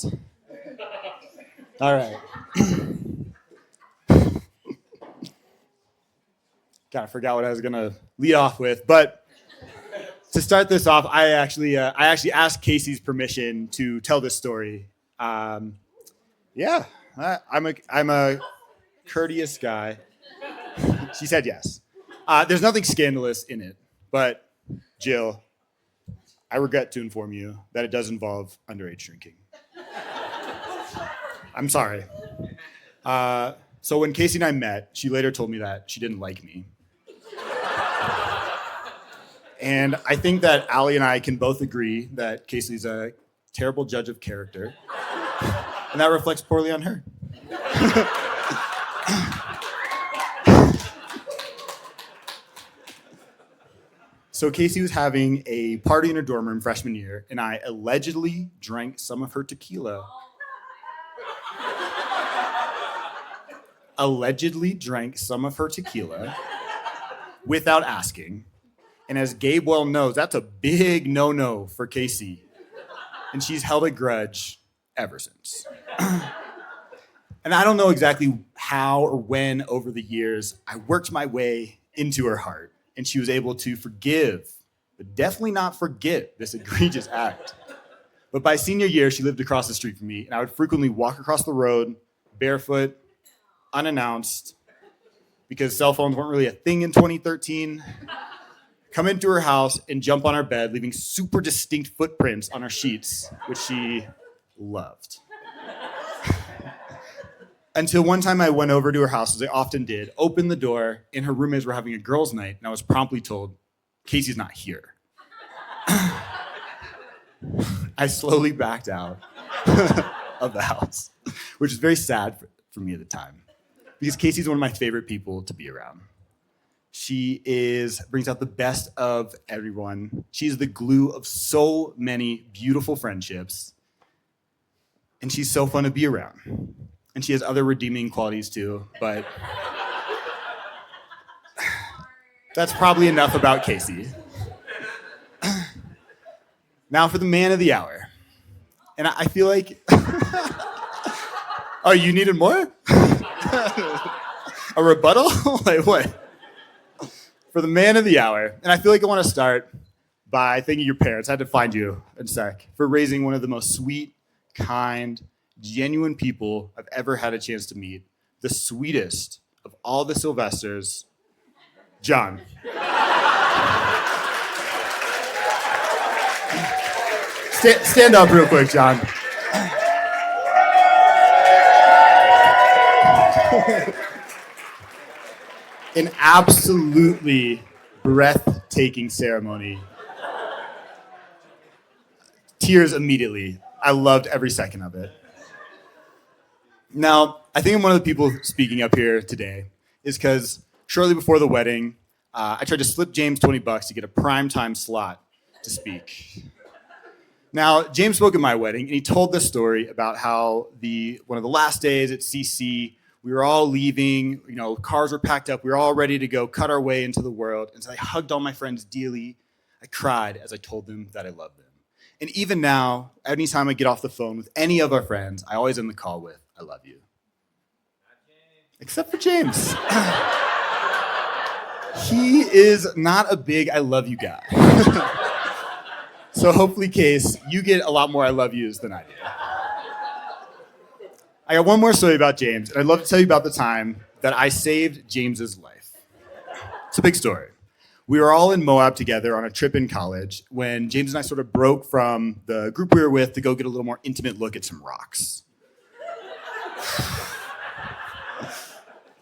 yes. All right. Kind of forgot what I was gonna lead off with, but to start this off, I actually asked Casey's permission to tell this story. Um, yeah, I'm a courteous guy. She said yes. There's nothing scandalous in it, but Jill, I regret to inform you that it does involve underage drinking. I'm sorry. So when Casey and I met, she later told me that she didn't like me. And I think that Allie and I can both agree that Casey's a terrible judge of character. And that reflects poorly on her. So Casey was having a party in her dorm room freshman year, and I allegedly drank some of her tequila. Allegedly drank some of her tequila without asking. And as Gabe well knows, that's a big no-no for Casey. And she's held a grudge ever since. And I don't know exactly how or when over the years I worked my way into her heart, and she was able to forgive, but definitely not forget this egregious act. But by senior year, she lived across the street from me, and I would frequently walk across the road, barefoot, unannounced, because cell phones weren't really a thing in 2013, come into her house and jump on her bed, leaving super distinct footprints on her sheets, which she loved. Until one time I went over to her house, as I often did, opened the door, and her roommates were having a girls' night, and I was promptly told, Casey's not here. I slowly backed out of the house, which is very sad for me at the time, because Casey's one of my favorite people to be around. She brings out the best of everyone. She's the glue of so many beautiful friendships, and she's so fun to be around. And she has other redeeming qualities too, but that's probably enough about Casey. Now for the man of the hour. And I feel like, oh, you needed more? A rebuttal? Like what? For the man of the hour. And I feel like I want to start by thanking your parents. I had to find you in a sec for raising one of the most sweet, kind, genuine people I've ever had a chance to meet. The sweetest of all the Sylvesters, John. Stand up real quick, John. An absolutely breathtaking ceremony. Tears immediately. I loved every second of it. Now, I think I'm one of the people speaking up here today is because shortly before the wedding, I tried to slip James $20 to get a primetime slot to speak. Now, James spoke at my wedding, and he told this story about how one of the last days at CC, we were all leaving, cars were packed up, we were all ready to go cut our way into the world. And so I hugged all my friends dearly. I cried as I told them that I loved them. And even now, anytime I get off the phone with any of our friends, I always end the call with, I love you. Except for James. He is not a big I love you guy. So hopefully, Case, you get a lot more I love yous than I do. I got one more story about James, and I'd love to tell you about the time that I saved James's life. It's a big story. We were all in Moab together on a trip in college when James and I sort of broke from the group we were with to go get a little more intimate look at some rocks.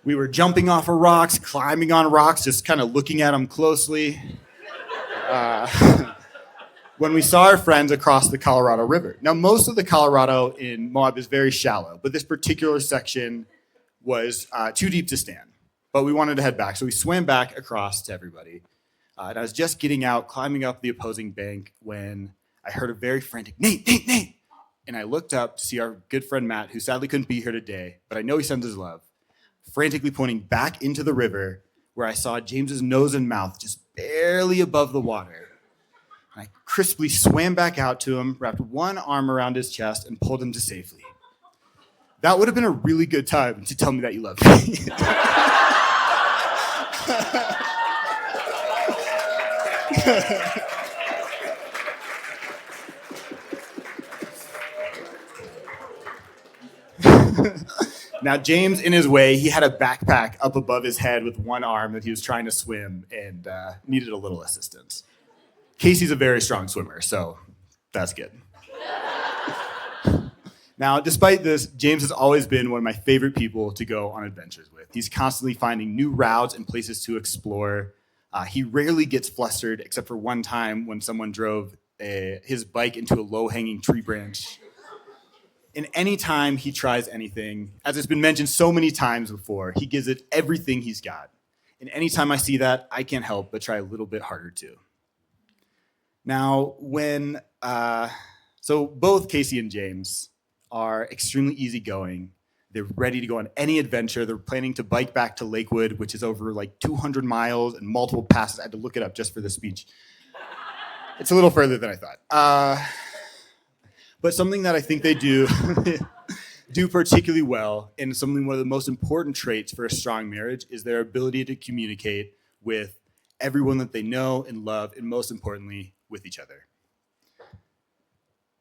We were jumping off of rocks, climbing on rocks, just kind of looking at them closely. When we saw our friends across the Colorado River. Now, most of the Colorado in Moab is very shallow, but this particular section was too deep to stand. But we wanted to head back, so we swam back across to everybody. And I was just getting out, climbing up the opposing bank, when I heard a very frantic, Nate, Nate, Nate! And I looked up to see our good friend Matt, who sadly couldn't be here today, but I know he sends his love, frantically pointing back into the river, where I saw James's nose and mouth just barely above the water. And I crisply swam back out to him, wrapped one arm around his chest, and pulled him to safety. That would have been a really good time to tell me that you love me. Now, James, in his way, he had a backpack up above his head with one arm that he was trying to swim and needed a little assistance. Casey's a very strong swimmer, so that's good. Now, despite this, James has always been one of my favorite people to go on adventures with. He's constantly finding new routes and places to explore. He rarely gets flustered, except for one time when someone drove his bike into a low-hanging tree branch. And any time he tries anything, as it's been mentioned so many times before, he gives it everything he's got. And anytime I see that, I can't help but try a little bit harder too. Now, so both Casey and James are extremely easygoing. They're ready to go on any adventure. They're planning to bike back to Lakewood, which is over like 200 miles and multiple passes. I had to look it up just for this speech. It's a little further than I thought. But something that I think they do particularly well, and one of the most important traits for a strong marriage, is their ability to communicate with everyone that they know and love, and most importantly, with each other.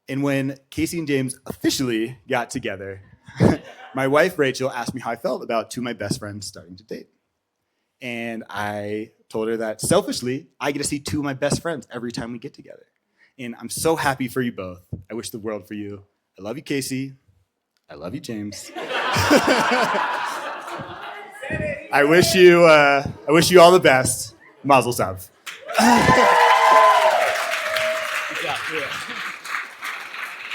And when Casey and James officially got together, my wife, Rachel, asked me how I felt about two of my best friends starting to date. And I told her that selfishly, I get to see two of my best friends every time we get together. And I'm so happy for you both. I wish the world for you. I love you, Casey. I love you, James. I wish you all the best. Mazel tov.